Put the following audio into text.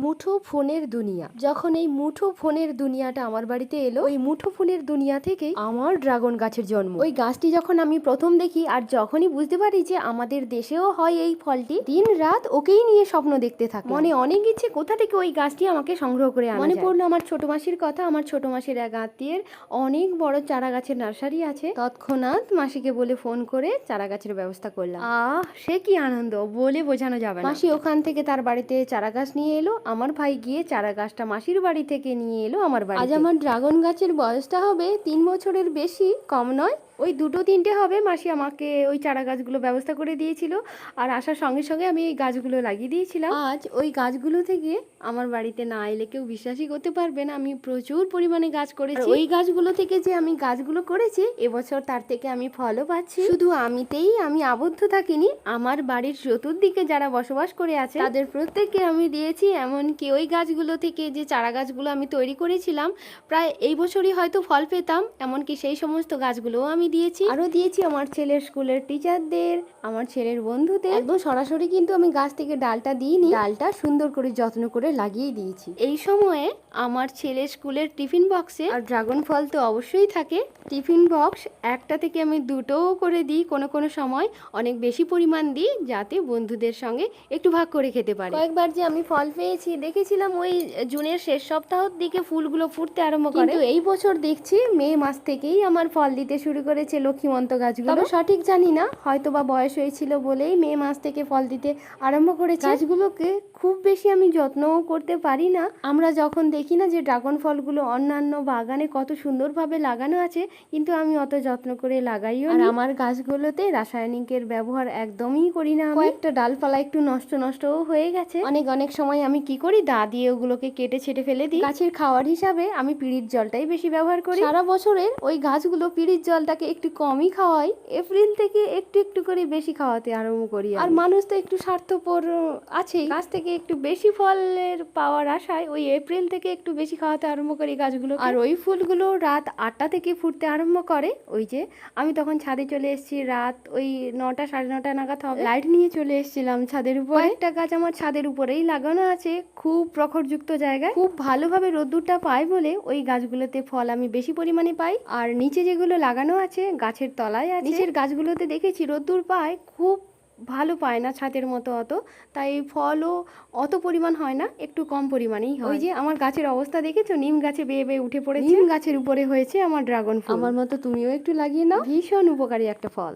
মুঠো ফোনের দুনিয়া। যখন এই মুঠো ফোনের দুনিয়াটা আমার বাড়িতে এলো, ওই মুঠো ফোনের দুনিয়া থেকেই আমার ড্রাগন গাছের জন্ম। ওই গাছটি যখন আমি প্রথম দেখি আর যখনই বুঝতে পারি যে আমাদের দেশেও হয় এই ফলটি, দিন রাত ওকেই নিয়ে স্বপ্ন দেখতে থাকি। মনে অনেক ইচ্ছে কোথা থেকে ওই গাছটি আমাকে সংগ্রহ করে আনা যায়। মনে পড়লো আমার ছোট মাসির কথা। আমার ছোট মাসির এক আত্মীয়ের অনেক বড় চারা গাছের নার্সারি আছে। তৎক্ষণাৎ মাসিকে বলে ফোন করে চারা গাছের ব্যবস্থা করলাম। সে কি আনন্দ বলে বোঝানো যাবে না। মাসি ওখান থেকে তার বাড়িতে চারা গাছ নিয়ে এলো, আমার ভাই গিয়ে চারা গাছটা মাসির বাড়ি থেকে নিয়ে এলো আমার বাড়ি। আজ আমার ড্রাগন গাছের বয়সটা হবে 3 বছরের বেশি কম নয়, ওই 2-3টে হবে। মাসি আমাকে ওই চারা গাছগুলো ব্যবস্থা করে দিয়েছিল, আর আসার সঙ্গে সঙ্গে আমি এই গাছগুলো লাগিয়ে দিয়েছিলাম। আজ ওই গাছগুলো থেকে আমার বাড়িতে না এলে কেউ বিশ্বাসই করতে পারবে না আমি প্রচুর পরিমাণে গাছ করেছি। ওই গাছগুলো থেকে যে আমি গাছগুলো করেছি, এবছর তার থেকে আমি ফলও পাচ্ছি। শুধু আমিতেই আমি আবদ্ধ থাকিনি, আমার বাড়ির চতুর্দিকে যারা বসবাস করে আছে তাদের প্রত্যেককে আমি দিয়েছি। এমনকি ওই গাছগুলো থেকে যে চারা গাছগুলো আমি তৈরি করেছিলাম, প্রায় এই বছরই হয়তো ফল পেতাম, এমনকি সেই সমস্ত গাছগুলোও আমি দিয়েছি। আরও দিয়েছি আমার ছেলের স্কুলের টিচারদের, আমার ছেলের বন্ধুদের। একদম সরাসরি কিন্তু আমি গাছ থেকে ডালটা দিইনি, ডালটা সুন্দর করে যত্ন করে লাগিয়ে দিয়েছি। এই সময়ে আমার ছেলের স্কুলের টিফিন বক্সে আর ড্রাগন ফল তো অবশ্যই থাকে। টিফিন বক্স একটা থেকে আমি 2টোও করে দিই, কোনো কোনো সময় অনেক বেশি পরিমাণ দিই, যাতে বন্ধুদের সঙ্গে একটু ভাগ করে খেতে পারি। কয়েকবার যে আমি ফল পেয়েছি, দেখেছিলাম ওই জুনের শেষ সপ্তাহের দিকে ফুলগুলো ফুটতে আরম্ভ করে, কিন্তু এই বছর দেখছি মে মাস থেকেই আমার ফল দিতে শুরু করেছে লক্ষ্মীমন্ত গাছগুলো। তবে সঠিক জানি না, হয়তো বা বয়স হয়েছিল বলেই মে মাস থেকে ফল দিতে আরম্ভ করেছে। গাছগুলোকে খুব বেশি আমি যত্নও করতে পারি না। আমরা যখন দেখি না যে ড্রাগন ফলগুলো অন্যান্য বাগানে কত সুন্দরভাবে লাগানো আছে, কিন্তু আমি অত যত্ন করে লাগাইও। আর আমার গাছগুলোতে রাসায়নিকের ব্যবহার একদমই করি না। কয়েকটা ডালপালা একটু নষ্টও হয়ে গেছে। অনেক সময় আমি কি করি, দা দিয়ে ওগুলোকে কেটে ছেটে ফেলে দিই। গাছের খাওয়ার হিসাবে আমি পিঁড়ির জলটাই বেশি ব্যবহার করি। সারা বছরের ওই গাছগুলো পিঁড়ির জলটাকে একটু কমই খাওয়াই, এপ্রিল থেকে একটু একটু করে বেশি খাওয়াতে আরম্ভ করি। আর মানুষ তো একটু স্বার্থপর আছে, গাছ থেকে একটু বেশি ফলের পাওয়ার আশায় ওই এপ্রিল থেকে একটু বেশি খাওয়াতে আরম্ভ করি গাছগুলো। আর ওই ফুলগুলো রাত 8টা থেকে ফুটতে আরম্ভ করে। ওই যে আমি তখন ছাদে চলে এসেছি, রাত ওই 9টা 9:30 নাগাদ হবে। লাইট নিয়ে চলে এসেছিলাম ছাদের উপরে। একটা গাছ আমার ছাদের উপরেই লাগানো আছে, খুব প্রখরযুক্ত জায়গায়, খুব ভালোভাবে রোদ্দুরটা পায় বলে ওই গাছগুলোতে ফল আমি বেশি পরিমাণে পাই। আর নিচে যেগুলো লাগানো আছে গাছের তলায় আছে, নিচের গাছগুলোতে দেখেছি রোদ্দুর পায়, খুব ভালো পায় না ছাদের মতো অত, তাই ফলও অত পরিমাণ হয় না, একটু কম পরিমাণেই হয়। ওই যে আমার গাছের অবস্থা দেখেছো, নিম গাছে বেয়ে বেয়ে উঠে পড়েছে। নিম গাছের উপরে হয়েছে আমার ড্রাগন ফল। আমার মতো তুমিও একটু লাগিয়ে নাও, ভীষণ উপকারী একটা ফল।